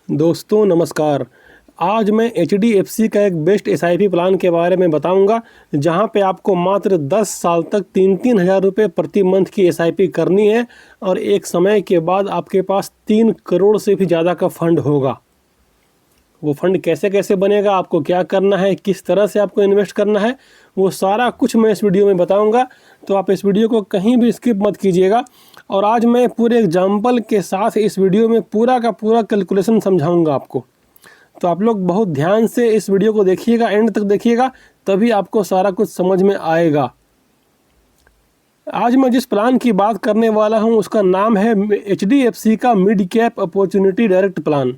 दोस्तों नमस्कार। आज मैं HDFC का एक बेस्ट SIP प्लान के बारे में बताऊंगा, जहां पे आपको मात्र 10 साल तक 3-3 हज़ार रुपये प्रति मंथ की SIP करनी है और एक समय के बाद आपके पास 3 करोड़ से भी ज़्यादा का फंड होगा। वो फंड कैसे कैसे बनेगा, आपको क्या करना है, किस तरह से आपको इन्वेस्ट करना है, वो सारा कुछ मैं इस वीडियो में बताऊंगा। तो आप इस वीडियो को कहीं भी स्किप मत कीजिएगा। और आज मैं पूरे एग्जाम्पल के साथ इस वीडियो में पूरा का पूरा कैलकुलेशन समझाऊंगा आपको। तो आप लोग बहुत ध्यान से इस वीडियो को देखिएगा, एंड तक देखिएगा, तभी आपको सारा कुछ समझ में आएगा। आज मैं जिस प्लान की बात करने वाला हूं उसका नाम है HDFC का mid cap opportunity direct plan.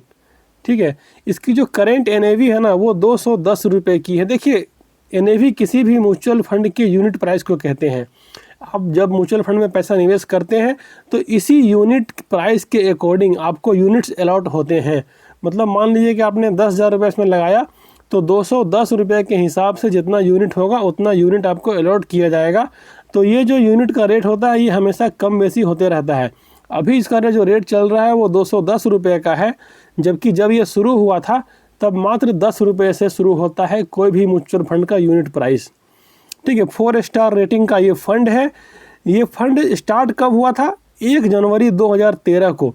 ठीक है, इसकी जो करेंट NAV है ना, वो 210 रुपये की है। देखिए, NAV किसी भी म्यूचुअल फंड के यूनिट प्राइस को कहते हैं। आप जब म्यूचुअल फंड में पैसा निवेश करते हैं तो इसी यूनिट प्राइस के अकॉर्डिंग आपको यूनिट्स अलॉट होते हैं। मतलब मान लीजिए कि आपने 10,000 रुपये इसमें लगाया, तो 210 रुपये के हिसाब से जितना यूनिट होगा उतना यूनिट आपको अलॉट किया जाएगा। तो ये जो यूनिट का रेट होता है ये हमेशा कम बेसी होते रहता है। अभी इसका जो रेट चल रहा है वो 210 रुपये का है, जबकि जब ये शुरू हुआ था तब मात्र 10 रुपये से शुरू होता है कोई भी म्यूचुअल फंड का यूनिट प्राइस। ठीक है, 4 स्टार रेटिंग का ये फंड है। ये फंड स्टार्ट कब हुआ था? 1 जनवरी 2013 को।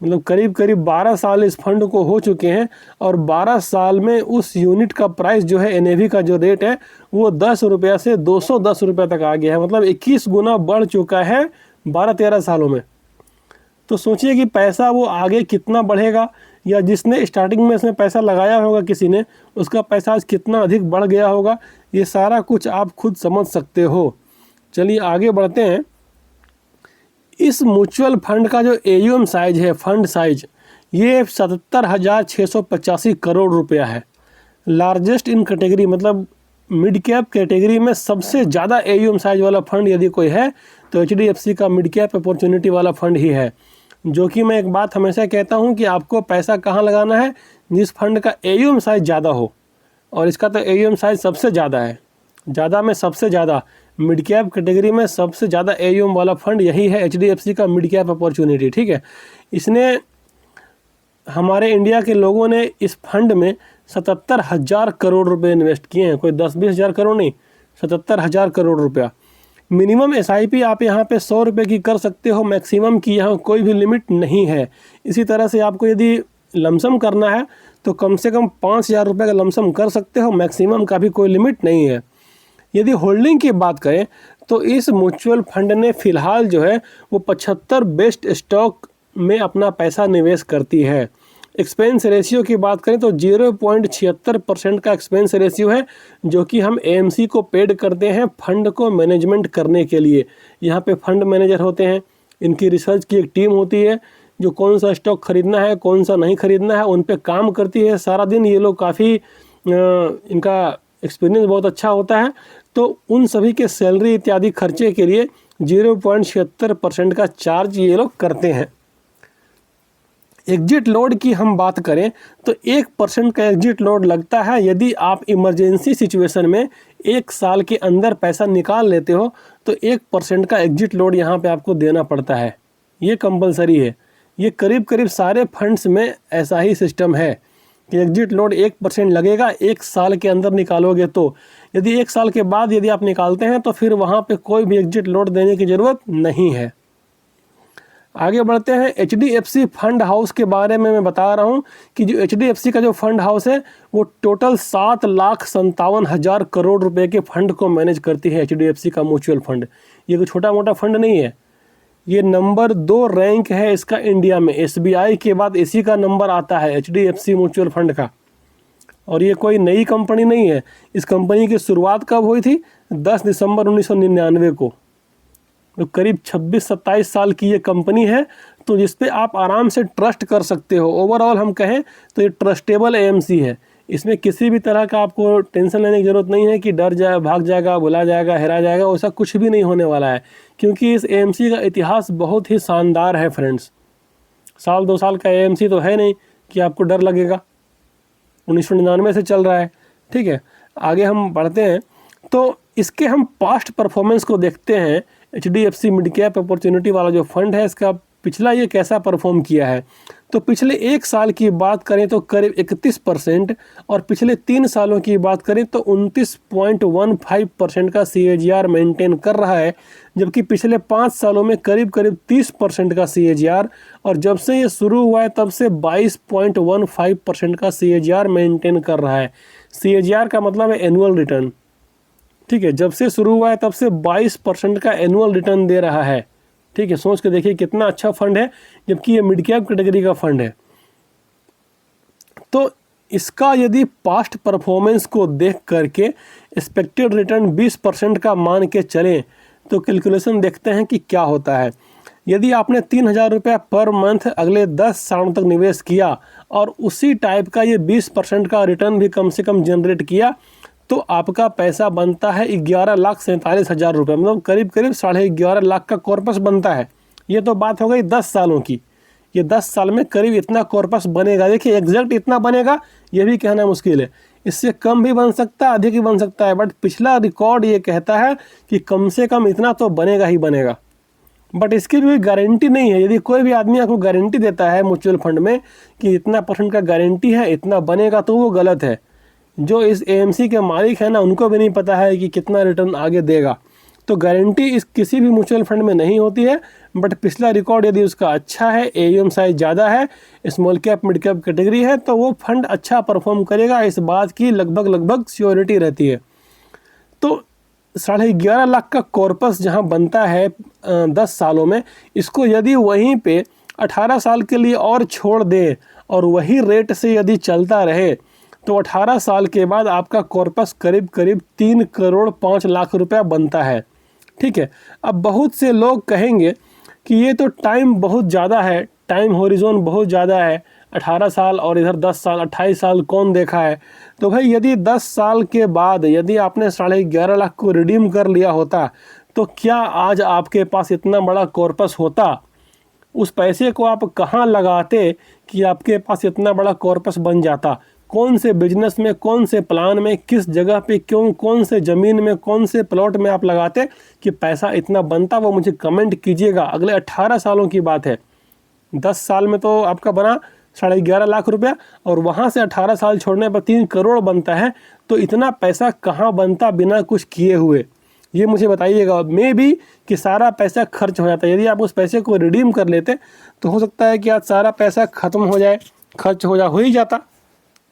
मतलब करीब करीब 12 साल इस फंड को हो चुके हैं और 12 साल में उस यूनिट का प्राइस जो है, NAV का जो रेट है, वो 10 रुपये से 210 रुपये तक आ गया है। मतलब 21 गुना बढ़ चुका है 12-13 सालों में। तो सोचिए कि पैसा वो आगे कितना बढ़ेगा, या जिसने स्टार्टिंग में इसमें पैसा लगाया होगा किसी ने, उसका पैसा आज कितना अधिक बढ़ गया होगा। ये सारा कुछ आप खुद समझ सकते हो। चलिए आगे बढ़ते हैं। इस म्यूचुअल फंड का जो AUM साइज है, फंड साइज, ये 77,685 करोड़ रुपया है। लार्जेस्ट इन कैटेगरी, मतलब मिड कैप कैटेगरी में सबसे ज़्यादा AUM साइज वाला फंड यदि कोई है तो HDFC का मिड कैप अपॉर्चुनिटी वाला फंड ही है। जो कि मैं एक बात हमेशा कहता हूं कि आपको पैसा कहां लगाना है, जिस फंड का AUM साइज ज़्यादा हो। और इसका तो AUM साइज सबसे ज़्यादा है, ज़्यादा में सबसे ज़्यादा। मिड कैप कैटेगरी में सबसे ज़्यादा AUM वाला फंड यही है, HDFC का मिड कैप अपॉर्चुनिटी। ठीक है, इसने, हमारे इंडिया के लोगों ने इस फंड में 77,000 करोड़ रुपए इन्वेस्ट किए हैं। कोई 10-20 हज़ार करोड़ नहीं, 77,000 करोड़ रुपया। मिनिमम SIP आप यहाँ पे 100 रुपये की कर सकते हो, मैक्सिमम की यहाँ कोई भी लिमिट नहीं है। इसी तरह से आपको यदि लमसम करना है तो कम से कम 5,000 रुपये का लमसम कर सकते हो, मैक्सिमम का भी कोई लिमिट नहीं है। यदि होल्डिंग की बात करें तो इस म्यूचुअल फंड ने फ़िलहाल जो है वो 75 बेस्ट स्टॉक में अपना पैसा निवेश करती है। एक्सपेंस रेशियो की बात करें तो 0.76% का एक्सपेंस रेशियो है, जो कि हम AMC को पेड करते हैं फंड को मैनेजमेंट करने के लिए। यहाँ पे फंड मैनेजर होते हैं, इनकी रिसर्च की एक टीम होती है जो कौन सा स्टॉक खरीदना है, कौन सा नहीं खरीदना है, उन पे काम करती है सारा दिन। ये लोग काफ़ी, इनका एक्सपीरियंस बहुत अच्छा होता है। तो उन सभी के सैलरी इत्यादि खर्चे के लिए 0.76% का चार्ज ये लोग करते हैं। एग्जिट लोड की हम बात करें तो 1% का एग्जिट लोड लगता है यदि आप इमरजेंसी सिचुएशन में 1 साल के अंदर पैसा निकाल लेते हो, तो 1% का एग्जिट लोड यहाँ पे आपको देना पड़ता है। ये कंपलसरी है। ये करीब करीब सारे फंड्स में ऐसा ही सिस्टम है कि एग्जिट लोड 1% लगेगा 1 साल के अंदर निकालोगे तो। यदि 1 साल के बाद यदि आप निकालते हैं तो फिर वहाँ पे कोई भी एग्जिट लोड देने की ज़रूरत नहीं है। आगे बढ़ते हैं। HDFC फंड हाउस के बारे में मैं बता रहा हूँ कि जो HDFC का जो फंड हाउस है वो टोटल 7,57,000 करोड़ रुपए के फंड को मैनेज करती है। HDFC का म्यूचुअल फंड ये कोई छोटा मोटा फंड नहीं है। ये नंबर 2 रैंक है इसका इंडिया में। SBI के बाद इसी का नंबर आता है, HDFC म्यूचुअल फंड का। और ये कोई नई कंपनी नहीं है। इस कंपनी की शुरुआत कब हुई थी? 10 दिसंबर 1999 को। तो करीब 26-27 साल की ये कंपनी है, तो जिस पे आप आराम से ट्रस्ट कर सकते हो। ओवरऑल हम कहें तो ये ट्रस्टेबल AMC है। इसमें किसी भी तरह का आपको टेंशन लेने की ज़रूरत नहीं है कि डर जाए, भाग जाएगा, भुला जाएगा, हेरा जाएगा। वैसा कुछ भी नहीं होने वाला है, क्योंकि इस AMC का इतिहास बहुत ही शानदार है फ्रेंड्स। 1-2 साल का AMC तो है नहीं कि आपको डर लगेगा। 1999 से चल रहा है। ठीक है, आगे हम बढ़ते हैं तो इसके हम पास्ट परफॉर्मेंस को देखते हैं। HDFC मिड कैप अपॉर्चुनिटी वाला जो फंड है, इसका पिछला ये कैसा परफॉर्म किया है। तो पिछले 1 साल की बात करें तो करीब 31% और पिछले 3 सालों की बात करें तो 29.15% का CAGR मेंटेन कर रहा है, जबकि पिछले 5 सालों में करीब करीब 30% का CAGR, और जब से ये शुरू हुआ है तब से 22.15% का CAGR मेंटेन कर रहा है। CAGR का मतलब है एनुअल रिटर्न, ठीक है। जब से शुरू हुआ है तब से 22% का एनुअल रिटर्न दे रहा है, ठीक है। सोच के देखिए कितना अच्छा फंड है, जबकि ये मिड कैप कैटेगरी का फंड है। तो इसका यदि पास्ट परफॉर्मेंस को देख करके एक्सपेक्टेड रिटर्न 20% का मान के चलें तो कैलकुलेशन देखते हैं कि क्या होता है। यदि आपने 3,000 रुपया पर मंथ अगले 10 सालों तक निवेश किया और उसी टाइप का ये 20% का रिटर्न भी कम से कम जनरेट किया, तो आपका पैसा बनता है 11,47,000 रुपये, मतलब करीब करीब 11.5 लाख का कॉर्पस बनता है। ये तो बात हो गई 10 सालों की। ये 10 साल में करीब इतना कॉर्पस बनेगा। देखिए एग्जैक्ट इतना बनेगा ये भी कहना मुश्किल है, इससे कम भी बन सकता है, अधिक भी बन सकता है, बट पिछला रिकॉर्ड ये कहता है कि कम से कम इतना तो बनेगा ही बनेगा। बट इसकी भी गारंटी नहीं है। यदि कोई भी आदमी आपको गारंटी देता है म्यूचुअल फंड में कि इतना % का गारंटी है, इतना बनेगा, तो वो गलत है। जो इस AMC के मालिक है ना, उनको भी नहीं पता है कि कितना रिटर्न आगे देगा। तो गारंटी इस किसी भी म्यूचुअल फंड में नहीं होती है, बट पिछला रिकॉर्ड यदि उसका अच्छा है, AUM साइज ज़्यादा है, small cap mid cap category है, तो वो फंड अच्छा परफॉर्म करेगा, इस बात की लगभग श्योरिटी रहती है। तो 11.5 लाख का कॉर्पस जहां बनता है 10 सालों में, इसको यदि वहीं पे 18 साल के लिए और छोड़ दे और वही रेट से यदि चलता रहे, तो 18 साल के बाद आपका कॉर्पस करीब करीब 3,05,00,000 रुपया बनता है, ठीक है। अब बहुत से लोग कहेंगे कि ये तो टाइम बहुत ज़्यादा है, टाइम होरिजोन बहुत ज़्यादा है, 18 साल और इधर 10 साल, 28 साल कौन देखा है। तो भाई यदि 10 साल के बाद यदि आपने 11.5 लाख को रिडीम कर लिया होता, तो क्या आज आपके पास इतना बड़ा कॉर्पस होता? उस पैसे को आप कहाँ लगाते कि आपके पास इतना बड़ा कॉर्पस बन जाता? कौन से बिजनेस में, कौन से प्लान में, किस जगह पे, क्यों, कौन से ज़मीन में, कौन से प्लॉट में आप लगाते कि पैसा इतना बनता? वो मुझे कमेंट कीजिएगा। अगले 18 सालों की बात है। 10 साल में तो आपका बना 11.5 लाख रुपया, और वहाँ से 18 साल छोड़ने पर 3 करोड़ बनता है। तो इतना पैसा कहाँ बनता बिना कुछ किए हुए, ये मुझे बताइएगा। मे भी कि सारा पैसा खर्च हो जाता। यदि आप उस पैसे को रिडीम कर लेते तो हो सकता है कि आज सारा पैसा ख़त्म हो जाए, खर्च हो ही जाता।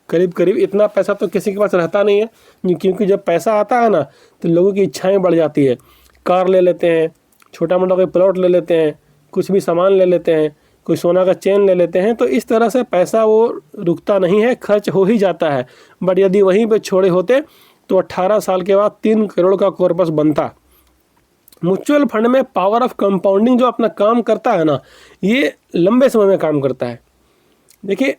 करीब करीब इतना पैसा तो किसी के पास रहता नहीं है, क्योंकि जब पैसा आता है ना तो लोगों की इच्छाएं बढ़ जाती है। कार ले लेते हैं, छोटा मोटा कोई प्लॉट ले लेते हैं, कुछ भी सामान ले लेते हैं, कोई सोना का चेन ले लेते हैं। तो इस तरह से पैसा वो रुकता नहीं है, खर्च हो ही जाता है। बट यदि वहीं पे छोड़े होते तो 18 साल के बाद 3 करोड़ का कॉर्पस बनता। म्यूचुअल फंड में पावर ऑफ कंपाउंडिंग जो अपना काम करता है ना, ये लंबे समय में काम करता है। देखिए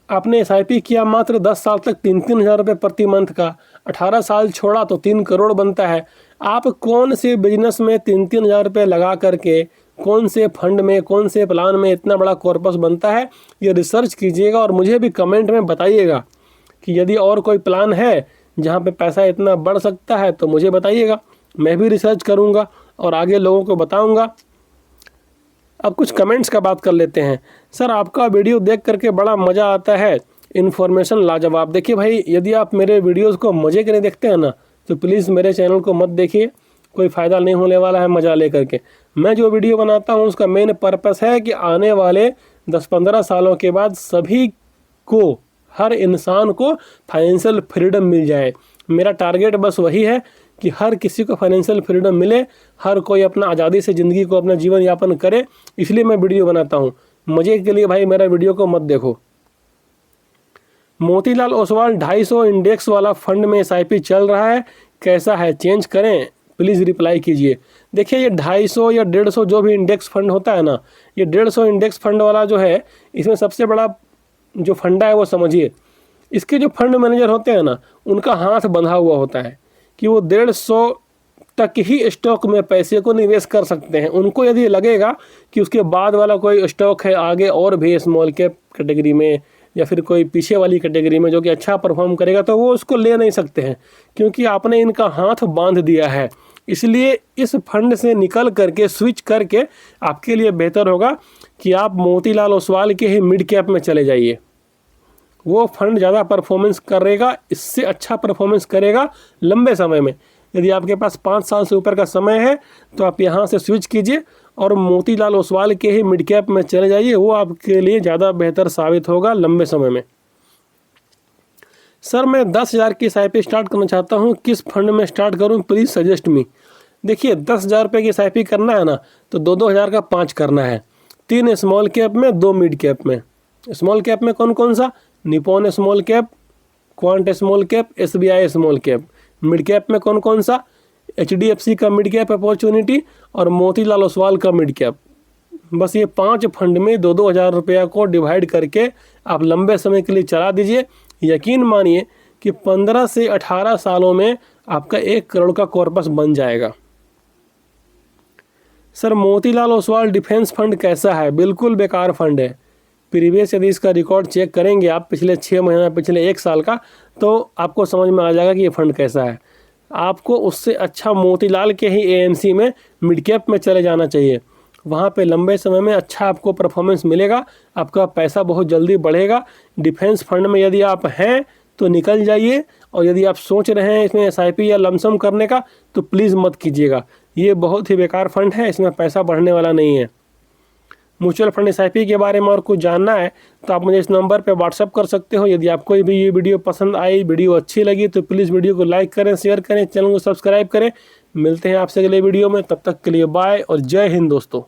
आपने SIP किया मात्र 10 साल तक 3-3 हज़ार रुपये प्रति मंथ का, 18 साल छोड़ा तो 3 करोड़ बनता है। आप कौन से बिजनेस में 3-3 हज़ार रुपये लगा करके, कौन से फंड में, कौन से प्लान में इतना बड़ा कॉर्पस बनता है, ये रिसर्च कीजिएगा और मुझे भी कमेंट में बताइएगा कि यदि और कोई प्लान है जहाँ पे पैसा इतना बढ़ सकता है तो मुझे बताइएगा। मैं भी रिसर्च करूँगा और आगे लोगों को बताऊँगा। अब कुछ कमेंट्स का बात कर लेते हैं। सर आपका वीडियो देख करके बड़ा मज़ा आता है, इन्फॉर्मेशन लाजवाब। देखिए भाई, यदि आप मेरे वीडियोस को मज़े के लिए देखते हैं ना, तो प्लीज़ मेरे चैनल को मत देखिए, कोई फ़ायदा नहीं होने वाला है मज़ा ले करके। मैं जो वीडियो बनाता हूँ उसका मेन पर्पस है कि आने वाले 10-15 सालों के बाद सभी को, हर इंसान को फाइनेंशियल फ्रीडम मिल जाए। मेरा टारगेट बस वही है कि हर किसी को फाइनेंशियल फ्रीडम मिले, हर कोई अपना आज़ादी से ज़िंदगी को, अपना जीवन यापन करे। इसलिए मैं वीडियो बनाता हूँ, मज़े के लिए भाई मेरा वीडियो को मत देखो। मोतीलाल ओसवाल 250 इंडेक्स वाला फंड में SIP चल रहा है, कैसा है, चेंज करें? प्लीज़ रिप्लाई कीजिए। देखिए ये 250 या 150 जो भी इंडेक्स फंड होता है ना, ये 150 इंडेक्स फंड वाला जो है, इसमें सबसे बड़ा जो फंडा है वो समझिए, इसके जो फंड मैनेजर होते हैं ना, उनका हाथ बंधा हुआ होता है कि वो 150 तक ही स्टॉक में पैसे को निवेश कर सकते हैं। उनको यदि लगेगा कि उसके बाद वाला कोई स्टॉक है आगे और भी स्मॉल कैप कैटेगरी में या फिर कोई पीछे वाली कैटेगरी में जो कि अच्छा परफॉर्म करेगा, तो वो उसको ले नहीं सकते हैं, क्योंकि आपने इनका हाथ बांध दिया है। इसलिए इस फंड से निकल करके, स्विच करके आपके लिए बेहतर होगा कि आप मोतीलाल ओसवाल के ही मिड कैप में चले जाइए। वो फंड ज़्यादा परफॉर्मेंस करेगा, इससे अच्छा परफॉर्मेंस करेगा लंबे समय में। यदि आपके पास 5 साल से ऊपर का समय है तो आप यहाँ से स्विच कीजिए और मोतीलाल ओसवाल के ही मिड कैप में चले जाइए, वो आपके लिए ज़्यादा बेहतर साबित होगा लंबे समय में। सर मैं 10,000 की SIP स्टार्ट करना चाहता हूँ, किस फंड में स्टार्ट करूँ, प्लीज़ सजेस्ट मी। देखिए 10,000 रुपये की SIP करना है ना तो 2-2 हज़ार का 5 करना है, 3 स्मॉल कैप में, 2 मिड कैप में। स्मॉल कैप में कौन कौन सा, Nippon small cap, quant small cap, SBI small cap. Mid cap में कौन कौन सा, HDFC का मिड कैप अपॉर्चुनिटी और मोतीलाल ओसवाल का मिड कैप। बस ये 5 फंड में 2-2 हज़ार रुपया को डिवाइड करके आप लंबे समय के लिए चला दीजिए। यकीन मानिए कि 15 से 18 सालों में आपका 1 करोड़ का कॉर्पस बन जाएगा। Sir Motilal Oswal defence fund कैसा है, बिल्कुल बेकार फंड है। प्रीवियस यदि इसका रिकॉर्ड चेक करेंगे आप पिछले 6 महीना, पिछले 1 साल का, तो आपको समझ में आ जाएगा कि ये फंड कैसा है। आपको उससे अच्छा मोतीलाल के ही AMC में मिड कैप में चले जाना चाहिए। वहाँ पे लंबे समय में अच्छा आपको परफॉर्मेंस मिलेगा, आपका पैसा बहुत जल्दी बढ़ेगा। डिफेंस फंड में यदि आप हैं तो निकल जाइए, और यदि आप सोच रहे हैं इसमें SIP या लमसम करने का तो प्लीज़ मत कीजिएगा। ये बहुत ही बेकार फंड है, इसमें पैसा बढ़ने वाला नहीं है। म्यूचुअल फंड SIP के बारे में और कुछ जानना है तो आप मुझे इस नंबर पर व्हाट्सअप कर सकते हो। यदि आपको भी ये वीडियो पसंद आई, वीडियो अच्छी लगी तो प्लीज़ वीडियो को लाइक करें, शेयर करें, चैनल को सब्सक्राइब करें। मिलते हैं आपसे अगले वीडियो में, तब तक के लिए बाय और जय हिंद दोस्तों।